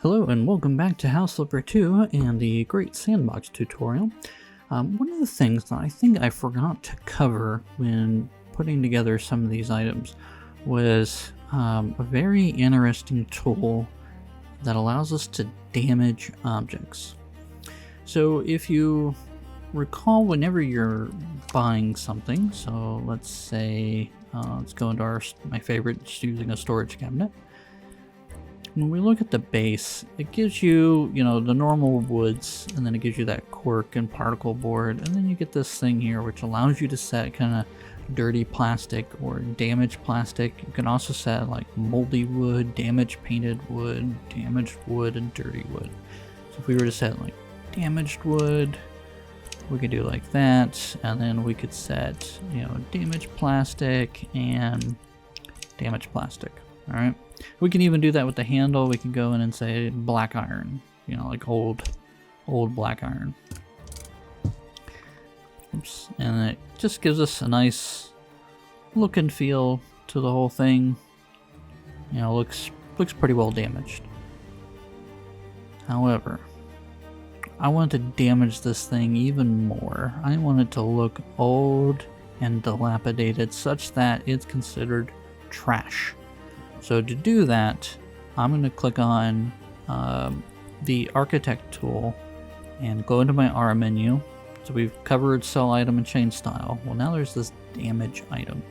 Hello and welcome back to House Flipper 2 and the Great Sandbox tutorial. One of the things that I think I forgot to cover when putting together some of these items was a very interesting tool that allows us to damage objects. So if you recall, whenever you're buying something, so let's say, let's go into my favorite, just using a storage cabinet. When we look at the base, it gives you, the normal woods, and then it gives you that cork and particle board, and then you get this thing here which allows you to set kind of dirty plastic or damaged plastic. You can also set like moldy wood, damaged painted wood, damaged wood, and dirty wood. So if we were to set like damaged wood, we could do like that, and then we could set, damaged plastic and damaged plastic. All right. We can even do that with the handle. We can go in and say black iron, like old black iron. Oops. And it just gives us a nice look and feel to the whole thing. Looks pretty well damaged. However, I want to damage this thing even more. I want it to look old and dilapidated such that it's considered trash. So to do that, I'm going to click on the Architect tool and go into my R menu. So we've covered Sell Item and Change Style. Well, now there's this Damage Item.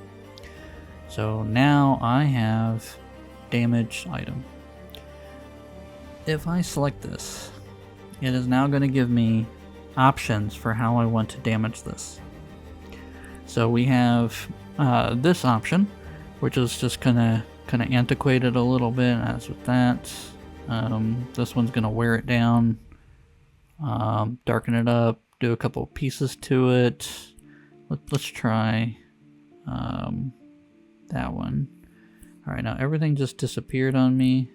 So now I have Damage Item. If I select this, it is now going to give me options for how I want to damage this. So we have this option, which is just kind of antiquated a little bit, as with that. This one's gonna wear it down, darken it up, do a couple of pieces to it. Let's try that one. All right, now everything just disappeared on me.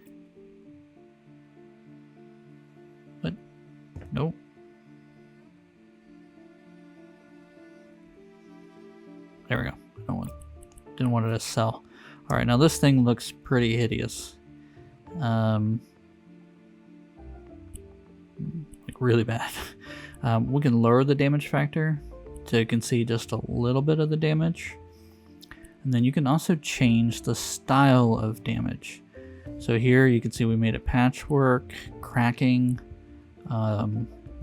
What? Nope. There we go. Didn't want it to sell. Alright, now this thing looks pretty hideous. Like really bad. We can lower the damage factor so you can see just a little bit of the damage. And then you can also change the style of damage. So here you can see we made it patchwork, cracking,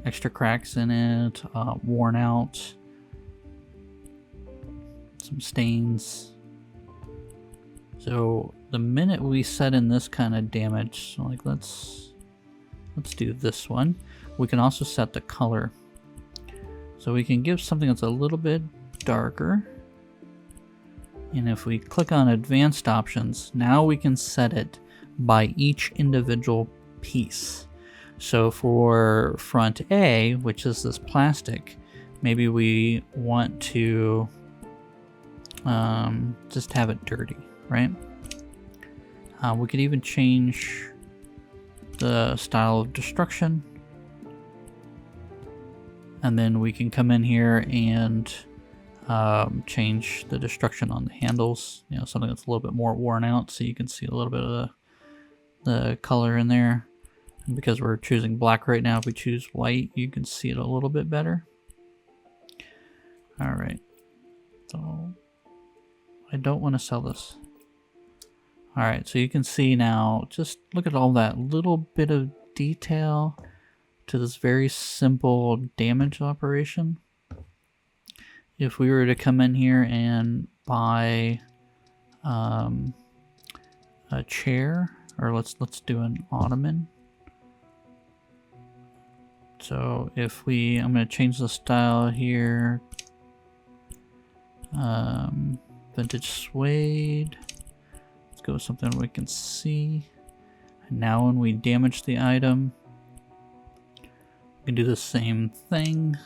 extra cracks in it, worn out, some stains. So the minute we set in this kind of damage, so like let's do this one. We can also set the color. So we can give something that's a little bit darker. And if we click on advanced options, now we can set it by each individual piece. So for front A, which is this plastic, maybe we want to just have it dirty. Right? We could even change the style of destruction. And then we can come in here and change the destruction on the handles. Something that's a little bit more worn out so you can see a little bit of the color in there. And because we're choosing black right now, if we choose white, you can see it a little bit better. Alright. So I don't want to sell this. Alright, so you can see now, just look at all that little bit of detail to this very simple damage operation. If we were to come in here and buy a chair, or let's do an ottoman. So if I'm going to change the style here, vintage suede. Go with something we can see. And now when we damage the item, we can do the same thing.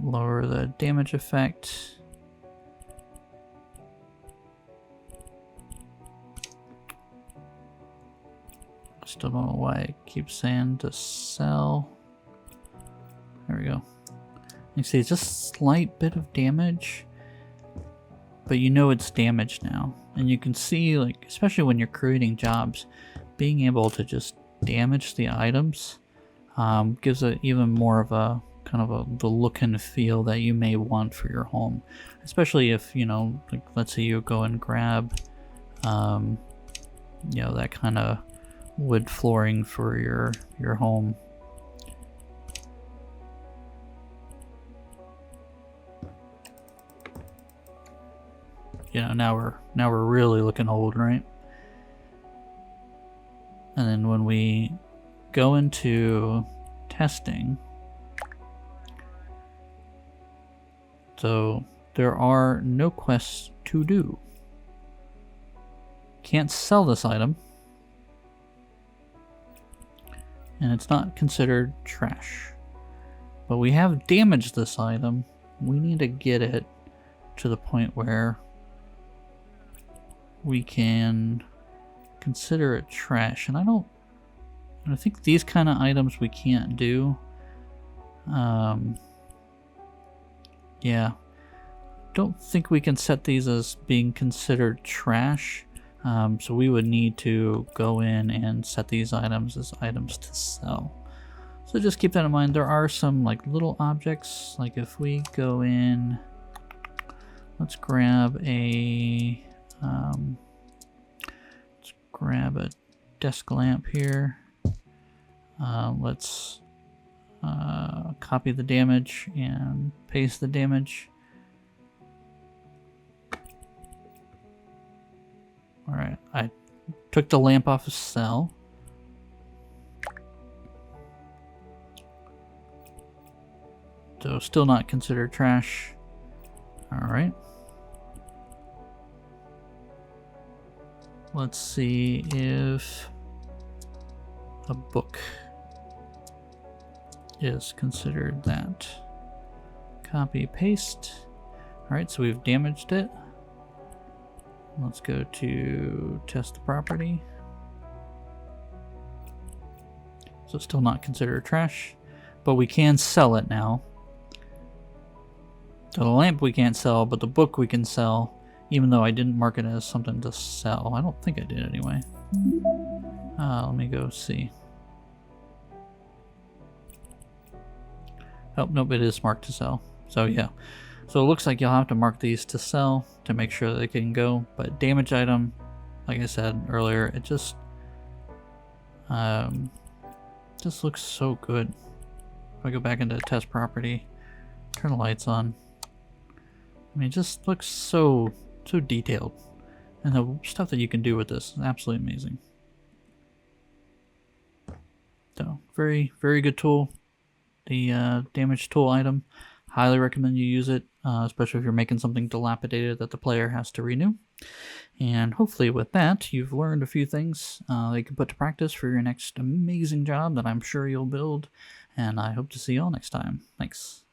Lower the damage effect. Still don't know why it keeps saying to sell. There we go. You see, just a slight bit of damage. but you know it's damaged now. And you can see, like, especially when you're creating jobs, being able to just damage the items gives it even more of a kind of the look and feel that you may want for your home. Especially if, you know, like, let's say you go and grab, you know, that kind of wood flooring for your home. You know, now we're really looking old, right? And then when we go into testing, so there are no quests to do. Can't sell this item, and it's not considered trash. But we have damaged this item. We need to get it to the point where we can consider it trash. And I think these kind of items we can't do. Yeah, don't think we can set these as being considered trash. So we would need to go in and set these items as items to sell. So just keep that in mind. There are some like little objects, like if we go in, let's grab a desk lamp here. Let's copy the damage and paste the damage. Alright, I took the lamp off a cell. So still not considered trash. Alright. Let's see if a book is considered that. Copy, paste. Alright, so we've damaged it. Let's go to test the property. So it's still not considered trash, but we can sell it now. So the lamp we can't sell, but the book we can sell, even though I didn't mark it as something to sell. I don't think I did anyway. Let me go see. Oh, nope, it is marked to sell. So yeah. So it looks like you'll have to mark these to sell to make sure that they can go. But damage item, like I said earlier, it just looks so good. If I go back into test property, turn the lights on. I mean, it just looks so detailed. And the stuff that you can do with this is absolutely amazing. So, very, very good tool. The damage tool item. Highly recommend you use it, especially if you're making something dilapidated that the player has to renew. And hopefully with that, you've learned a few things that you can put to practice for your next amazing job that I'm sure you'll build. And I hope to see you all next time. Thanks.